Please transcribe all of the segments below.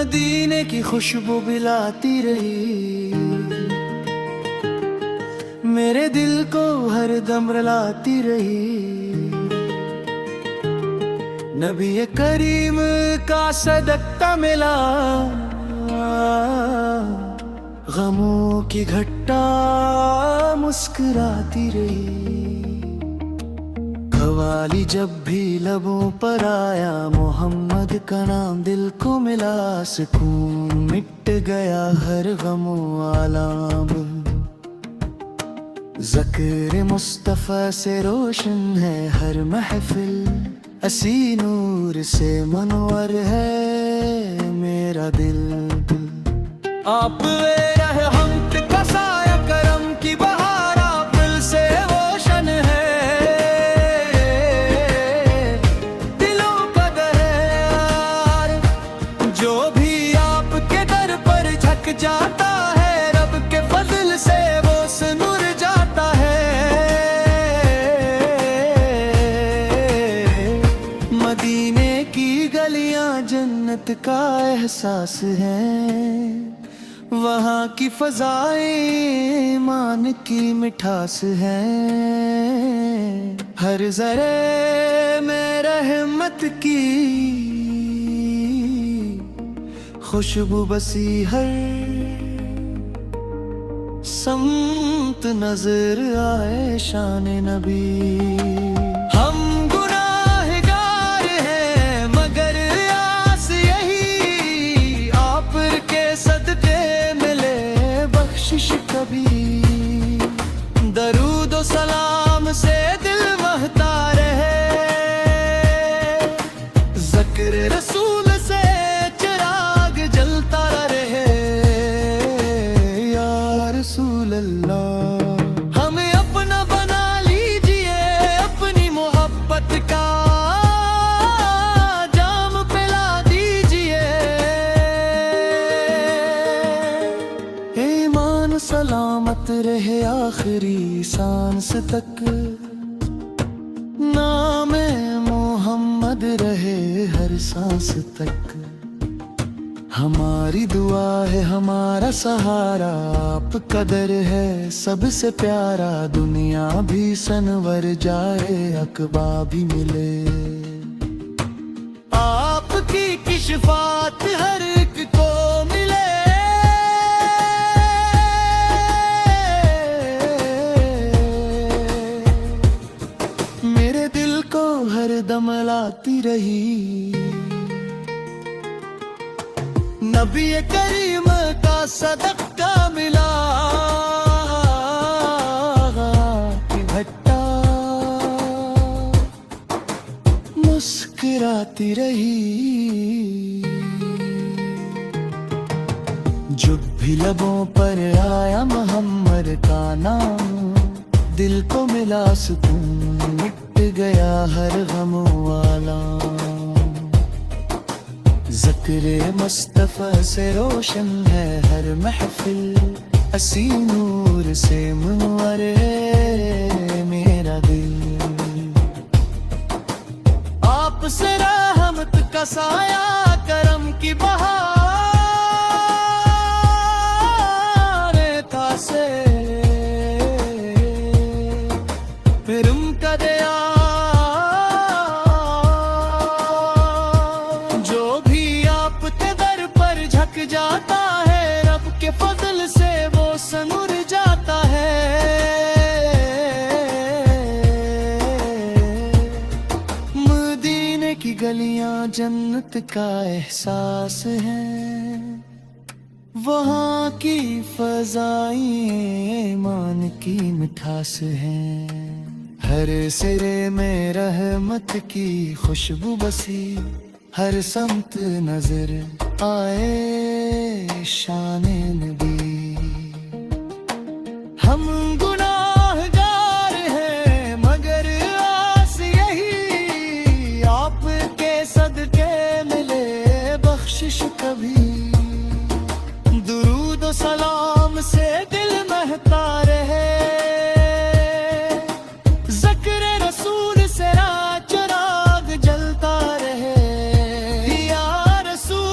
मदीने की खुशबू बिलाती रही, मेरे दिल को हर दम रुलाती रही। नबी करीम का सदका मिला, गमों की घट्टा मुस्कुराती रही। कवाली जब भी लबों पर आया, मोहम्मद का नाम दिल को मिला। सुकून मिट गया हर गमो आलाम, ज़िक्र मुस्तफ़ा से रोशन है हर महफिल। असी नूर से मनवर है मेरा दिल। आप रहमत का साया, करम की बहार, आप दिल से रोशन है दिलों का दरिया। जो भी आपके दर पर झक जाता है, रब के फजल से वो सुनुर जाता है। मदीने की गलियां जन्नत का एहसास है, वहाँ की फज़ाएं ईमान की मिठास है। हर ज़रे में रहमत की खुशबू बसी, हर समत नजर आए शान नबी। हम गुनाहगार हैं मगर आस यही, आप के सदके मिले बख्शिश कभी। दरूद सलाम से दिल महता रहे, ज़िक्र रसूल से चिराग जलता रहे। या रसूल अल्लाह हमें अपना बना लीजिए, अपनी मोहब्बत का जाम पिला दीजिए। ईमान सलामत रहे आखिरी सांस तक, नाम मोहम्मद रहे हर सांस तक। हमारी दुआ है हमारा सहारा, आप कदर है सबसे प्यारा। दुनिया भी सनवर जाए, अकबा भी मिले। आपकी किशफात हर एक को मिले। मेरे दिल को हर दम लाती रही, नबी करीम का सदका मिला। कि भट्टा मुस्कुराती रही। जब भी लबों पर आया मोहम्मद का नाम, दिल को मिला सुकून, मिट गया हर गम वाला। ज़िक्र मुस्तफ़ा से रोशन है हर महफिल। असी नूर से मुनव्वर है मेरा दिल। आप से रहमत का साया, करम की बहार था से फिरम का दया। जाता है रब के फजल से वो सनुर जाता है। मदीने की गलियां जन्नत का एहसास है, वहाँ की फज़ाएं ईमान की मिठास है। हर सिरे में रहमत की खुशबू बसी, हर समत नजर आए शान नबी। हम गुनाहगार हैं मगर आस यही, आपके सदके मिले बख्शिश कभी। दुरूद सलाम से दिल महता रहे, ज़िक्र रसूल से चिराग जलता रहे। या रसूल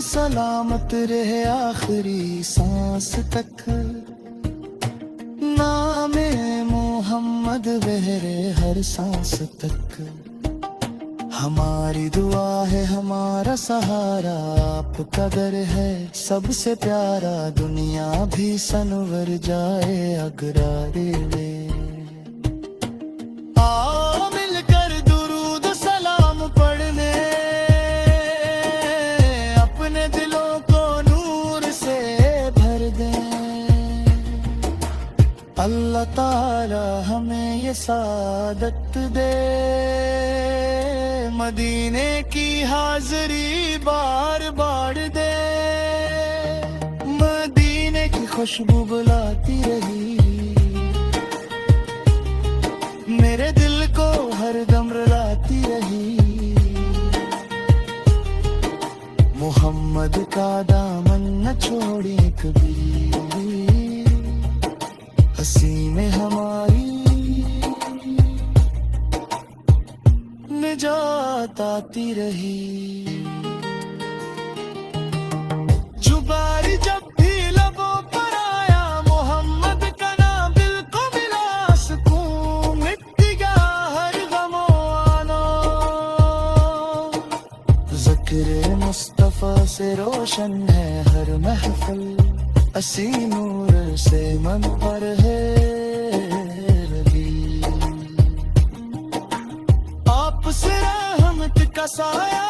सलामत रहे आखिरी सांस तक, नामे मोहम्मद बहरे हर सांस तक। हमारी दुआ है हमारा सहारा, आपका दर है सबसे प्यारा, दुनिया भी सनवर जाए अगरारे में। आओ मिलकर दुरूद सलाम पढ़ने, अपने दिलों को नूर से भर दें। अल्लाह ताला हमें ये सादत दे, मदीने की हाज़री बार बार दे। मदीने की खुशबू बुलाती रही, मेरे दिल को हरदम रुलाती रही। मोहम्मद का दामन न छोड़ी कभी, हंसी में हमारी निजात आती रही। जुबारी जब भी लबों पर आया, मोहम्मद का नाम दिल को मिला सुकून, मिट गया हर गमो आना। ज़िक्र मुस्तफ़ा से रोशन है हर महफिल, असी नूर से मनवर है रली। आप से रहमत का साया